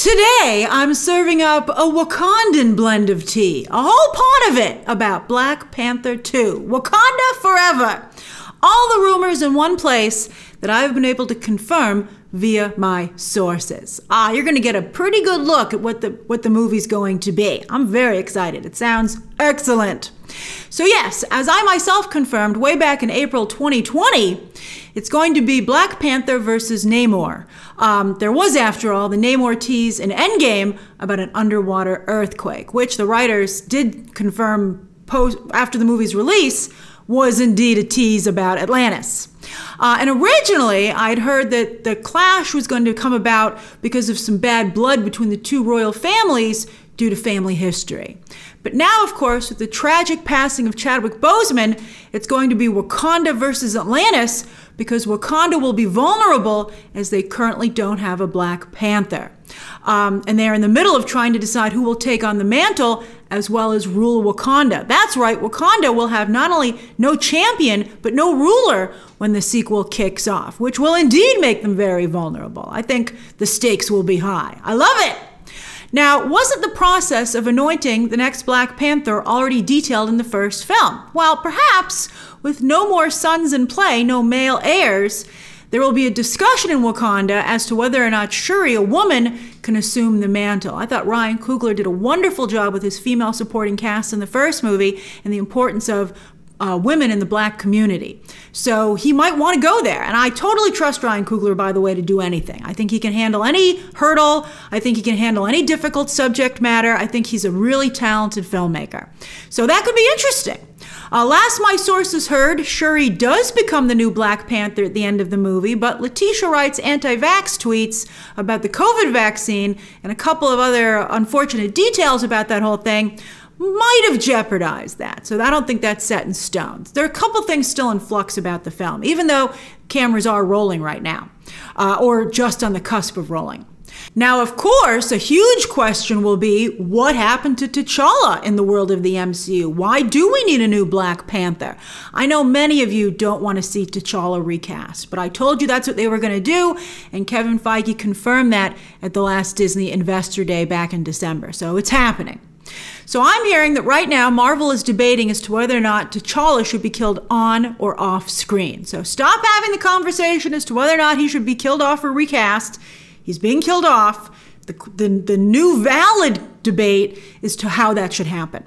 Today, I'm serving up a Wakandan blend of tea, a whole pot of it about Black Panther 2, Wakanda Forever. All the rumors in one place that I've been able to confirm via my sources. You're going to get a pretty good look at what the movie's going to be. I'm very excited. It sounds excellent. So yes, as I myself confirmed way back in April 2020, it's going to be Black Panther versus Namor. There was, after all, the Namor tease in Endgame about an underwater earthquake, which the writers did confirm after the movie's release was indeed a tease about Atlantis. And originally, I'd heard that the clash was going to come about because of some bad blood between the two royal families due to family history. But now, of course, with the tragic passing of Chadwick Boseman, it's going to be Wakanda versus Atlantis because Wakanda will be vulnerable as they currently don't have a Black Panther. And they're in the middle of trying to decide who will take on the mantle as well as rule Wakanda. That's right, Wakanda will have not only no champion, but no ruler when the sequel kicks off, which will indeed make them very vulnerable. I think the stakes will be high. I love it. Now, wasn't the process of anointing the next Black Panther already detailed in the first film? Well, perhaps with no more sons in play, no male heirs, there will be a discussion in Wakanda as to whether or not Shuri, a woman, can assume the mantle. I thought Ryan Coogler did a wonderful job with his female supporting cast in the first movie and the importance of women in the Black community. So he might want to go there. And I totally trust Ryan Coogler, by the way, to do anything. I think he can handle any hurdle. I think he can handle any difficult subject matter. I think he's a really talented filmmaker. So that could be interesting. Last my sources heard, Shuri does become the new Black Panther at the end of the movie, but Letitia Wright's anti-vax tweets about the COVID vaccine and a couple of other unfortunate details about that whole thing might have jeopardized that. So I don't think that's set in stone. There are a couple things still in flux about the film, even though cameras are rolling right now, or just on the cusp of rolling. Now, of course, a huge question will be, what happened to T'Challa in the world of the MCU? Why do we need a new Black Panther? I know many of you don't want to see T'Challa recast, but I told you that's what they were going to do, and Kevin Feige confirmed that at the last Disney Investor Day back in December, so it's happening. So I'm hearing that right now Marvel is debating as to whether or not T'Challa should be killed on or off screen. So stop having the conversation as to whether or not he should be killed off or recast. He's being killed off. The new valid debate is to how that should happen.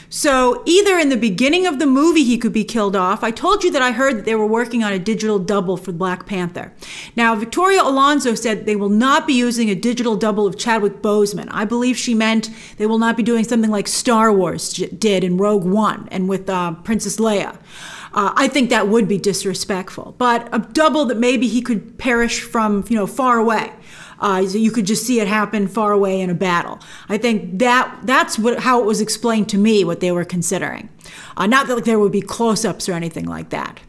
So either in the beginning of the movie he could be killed off. I told you that I heard that they were working on a digital double for Black Panther. Now, Victoria Alonso said they will not be using a digital double of Chadwick Boseman. I believe she meant they will not be doing something like Star Wars did in Rogue One and with Princess Leia. I think that would be disrespectful, but a double that maybe he could perish from, far away. So you could just see it happen far away in a battle. I think that's how it was explained to me, what they were considering. Not that there would be close-ups or anything like that.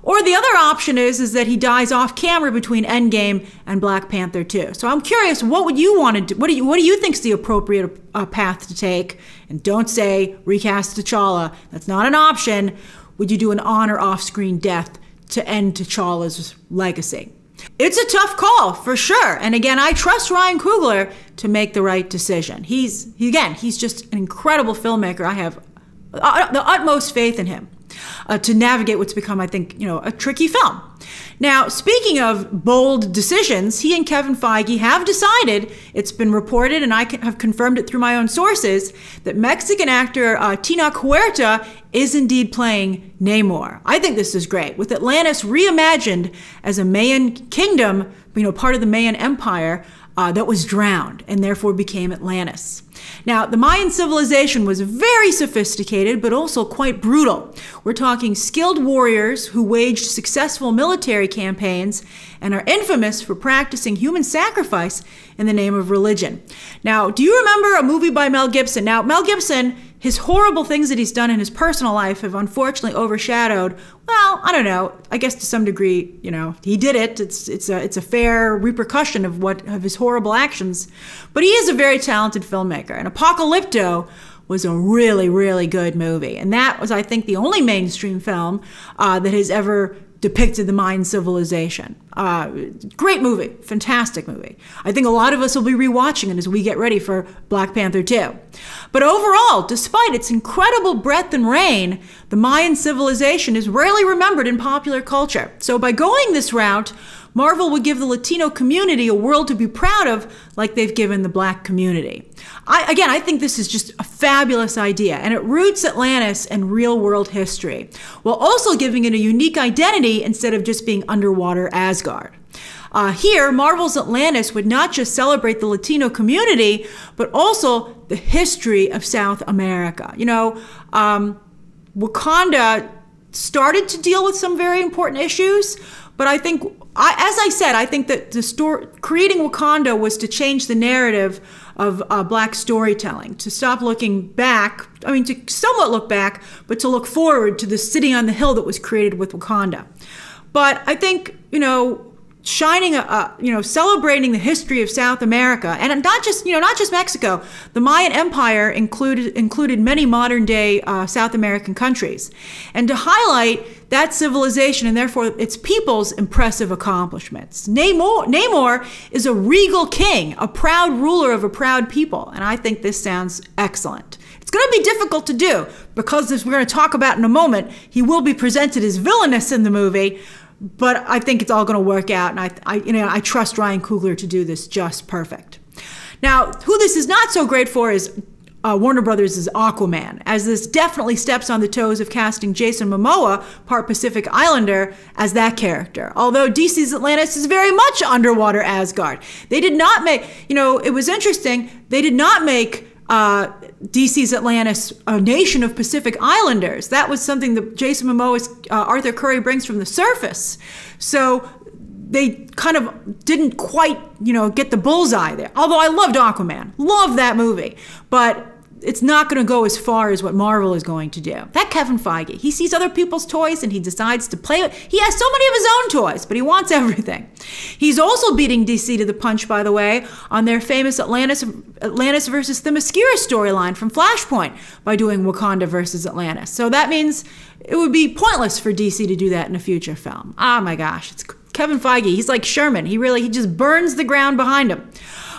Or the other option is that he dies off camera between Endgame and Black Panther 2. So I'm curious, what would you want to do? What do you think is the appropriate path to take? And don't say recast T'Challa. That's not an option. Would you do an on or off-screen death to end T'Challa's legacy? It's a tough call, for sure. And again, I trust Ryan Coogler to make the right decision. He's just an incredible filmmaker. I have the utmost faith in him to navigate what's become, I think, a tricky film. Now, speaking of bold decisions, he and Kevin Feige have decided, it's been reported, and I have confirmed it through my own sources, that Mexican actor Tenoch Huerta is indeed playing Namor. I think this is great. With Atlantis reimagined as a Mayan kingdom, part of the Mayan Empire, that was drowned and therefore became Atlantis. Now, the Mayan civilization was very sophisticated, but also quite brutal. We're talking skilled warriors who waged successful military campaigns and are infamous for practicing human sacrifice in the name of religion. Now, do you remember a movie by Mel Gibson? Now, Mel Gibson, his horrible things that he's done in his personal life have unfortunately overshadowed, well, I don't know, I guess to some degree, he did it. It's a fair repercussion of his horrible actions. But he is a very talented filmmaker. And Apocalypto was a really, really good movie. And that was, I think, the only mainstream film that has ever depicted the Mayan civilization. Great movie, fantastic movie. I think a lot of us will be rewatching it as we get ready for Black Panther 2. But overall, despite its incredible breadth and reign, the Mayan civilization is rarely remembered in popular culture. So by going this route, Marvel would give the Latino community a world to be proud of, like they've given the Black community. I think this is just a fabulous idea, and it roots Atlantis in real-world history, while also giving it a unique identity instead of just being underwater Asgard. Here, Marvel's Atlantis would not just celebrate the Latino community, but also the history of South America. You know, Wakanda started to deal with some very important issues, but I think, as I said, I think that creating Wakanda was to change the narrative of Black storytelling, to stop looking back, I mean, to somewhat look back, but to look forward to the city on the hill that was created with Wakanda. But I think, you know, celebrating the history of South America, and not just Mexico. The Mayan Empire included many modern-day South American countries, and to highlight that civilization and therefore its people's impressive accomplishments. Namor is a regal king, a proud ruler of a proud people, and I think this sounds excellent. It's going to be difficult to do because, as we're going to talk about in a moment, he will be presented as villainous in the movie. But I think it's all going to work out, and I trust Ryan Coogler to do this just perfect. Now, who this is not so great for is Warner Brothers' Aquaman, as this definitely steps on the toes of casting Jason Momoa, part Pacific Islander, as that character. Although DC's Atlantis is very much underwater Asgard. They did not make, it was interesting, they did not make DC's Atlantis a nation of Pacific Islanders. That was something that Jason Momoa's Arthur Curry brings from the surface. So they kind of didn't quite, get the bullseye there. Although I loved Aquaman, loved that movie, but it's not going to go as far as what Marvel is going to do. That Kevin Feige, he sees other people's toys and he decides to play it. He has so many of his own toys, but he wants everything. He's also beating DC to the punch, by the way, on their famous Atlantis versus Themyscira storyline from Flashpoint by doing Wakanda versus Atlantis. So that means it would be pointless for DC to do that in a future film. Oh my gosh, it's Kevin Feige. He's like Sherman. He just burns the ground behind him.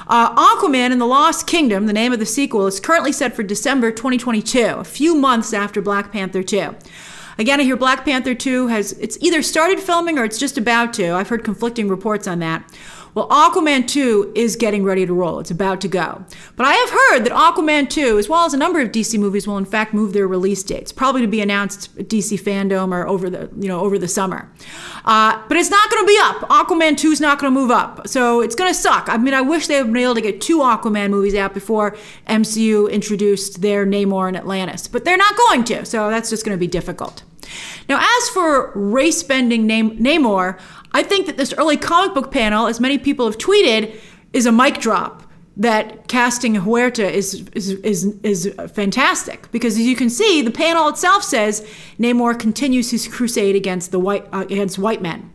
Aquaman and the Lost Kingdom, the name of the sequel, is currently set for December 2022, a few months after Black Panther 2. Again, I hear Black Panther 2 it's either started filming or it's just about to. I've heard conflicting reports on that. Well, Aquaman 2 is getting ready to roll. It's about to go. But I have heard that Aquaman 2, as well as a number of DC movies, will in fact move their release dates, probably to be announced at DC Fandom or over the summer. But it's not going to be up. Aquaman 2 is not going to move up. So it's going to suck. I mean, I wish they had been able to get 2 Aquaman movies out before MCU introduced their Namor and Atlantis. But they're not going to, so that's just going to be difficult. Now, as for race-bending Namor, I think that this early comic book panel, as many people have tweeted, is a mic drop. That casting Huerta is fantastic, because as you can see, the panel itself says Namor continues his crusade against white men.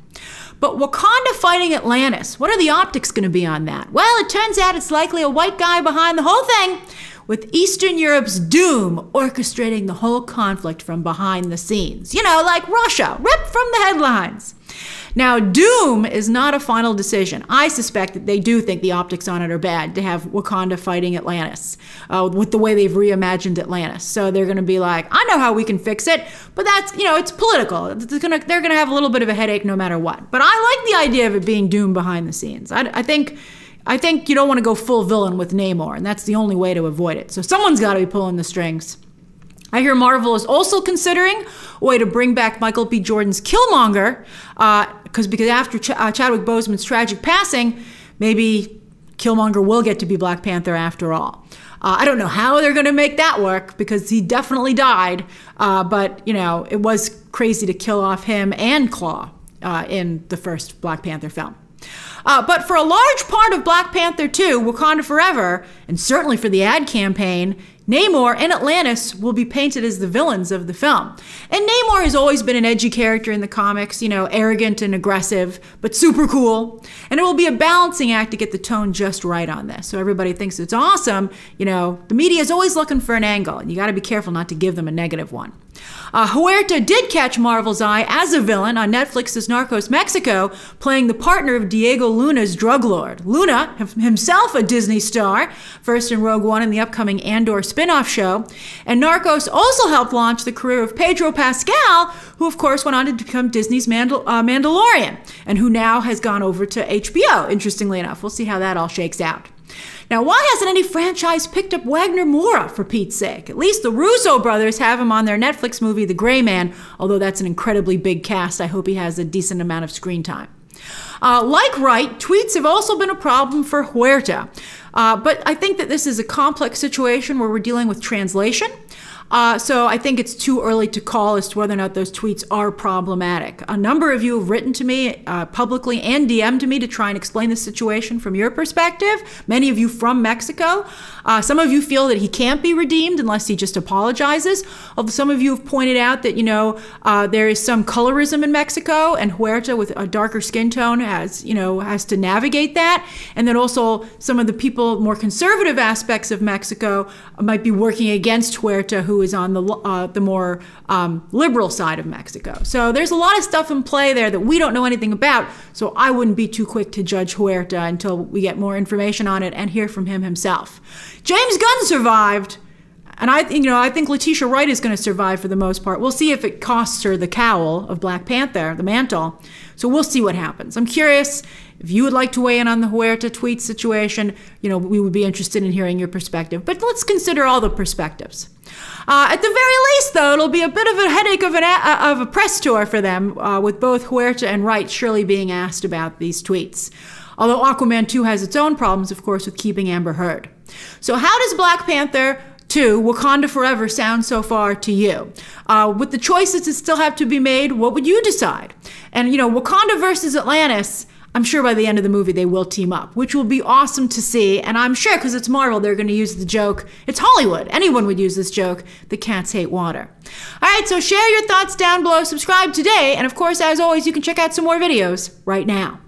But Wakanda fighting Atlantis, what are the optics going to be on that? Well, it turns out it's likely a white guy behind the whole thing, with Eastern Europe's Doom orchestrating the whole conflict from behind the scenes. Like Russia, ripped from the headlines. Now, Doom is not a final decision. I suspect that they do think the optics on it are bad to have Wakanda fighting Atlantis with the way they've reimagined Atlantis. So they're going to be like, I know how we can fix it, but that's, it's political. They're going to have a little bit of a headache no matter what. But I like the idea of it being Doom behind the scenes. I think you don't want to go full villain with Namor, and that's the only way to avoid it. So someone's got to be pulling the strings. I hear Marvel is also considering a way to bring back Michael B. Jordan's Killmonger, because after Chadwick Boseman's tragic passing, maybe Killmonger will get to be Black Panther after all. I don't know how they're going to make that work, because he definitely died, but it was crazy to kill off him and Claw in the first Black Panther film. But for a large part of Black Panther 2, Wakanda Forever, and certainly for the ad campaign, Namor and Atlantis will be painted as the villains of the film. And Namor has always been an edgy character in the comics, arrogant and aggressive, but super cool. And it will be a balancing act to get the tone just right on this. So everybody thinks it's awesome. The media is always looking for an angle, and you got to be careful not to give them a negative one. Huerta did catch Marvel's eye as a villain on Netflix's Narcos Mexico, playing the partner of Diego Luna's drug lord. Luna, himself a Disney star, first in Rogue One and the upcoming Andor spin-off show. And Narcos also helped launch the career of Pedro Pascal, who of course went on to become Disney's Mandalorian, and who now has gone over to HBO, interestingly enough. We'll see how that all shakes out. Now, why hasn't any franchise picked up Wagner Moura, for Pete's sake? At least the Russo brothers have him on their Netflix movie, The Gray Man, although that's an incredibly big cast. I hope he has a decent amount of screen time. Like Wright, tweets have also been a problem for Huerta. But I think that this is a complex situation where we're dealing with translation. So I think it's too early to call as to whether or not those tweets are problematic. A number of you have written to me publicly and DM'd me to try and explain the situation from your perspective. Many of you from Mexico. Some of you feel that he can't be redeemed unless he just apologizes. Although some of you have pointed out that, there is some colorism in Mexico, and Huerta with a darker skin tone has to navigate that. And then also some of the people, more conservative aspects of Mexico might be working against Huerta, who is on the more liberal side of Mexico. So there's a lot of stuff in play there that we don't know anything about. So I wouldn't be too quick to judge Huerta until we get more information on it and hear from him himself. James Gunn survived, and I think Letitia Wright is going to survive for the most part. We'll see if it costs her the cowl of Black Panther, the mantle. So we'll see what happens. I'm curious if you would like to weigh in on the Huerta tweet situation. We would be interested in hearing your perspective. But let's consider all the perspectives. At the very least, though, it'll be a bit of a headache of a press tour for them, with both Huerta and Wright surely being asked about these tweets. Although Aquaman 2 has its own problems, of course, with keeping Amber Heard. So how does Black Panther 2, Wakanda Forever, sound so far to you? With the choices that still have to be made, what would you decide? And, Wakanda versus Atlantis, I'm sure by the end of the movie they will team up, which will be awesome to see. And I'm sure, because it's Marvel, they're going to use the joke. It's Hollywood. Anyone would use this joke. The cats hate water. All right, so share your thoughts down below. Subscribe today. And of course, as always, you can check out some more videos right now.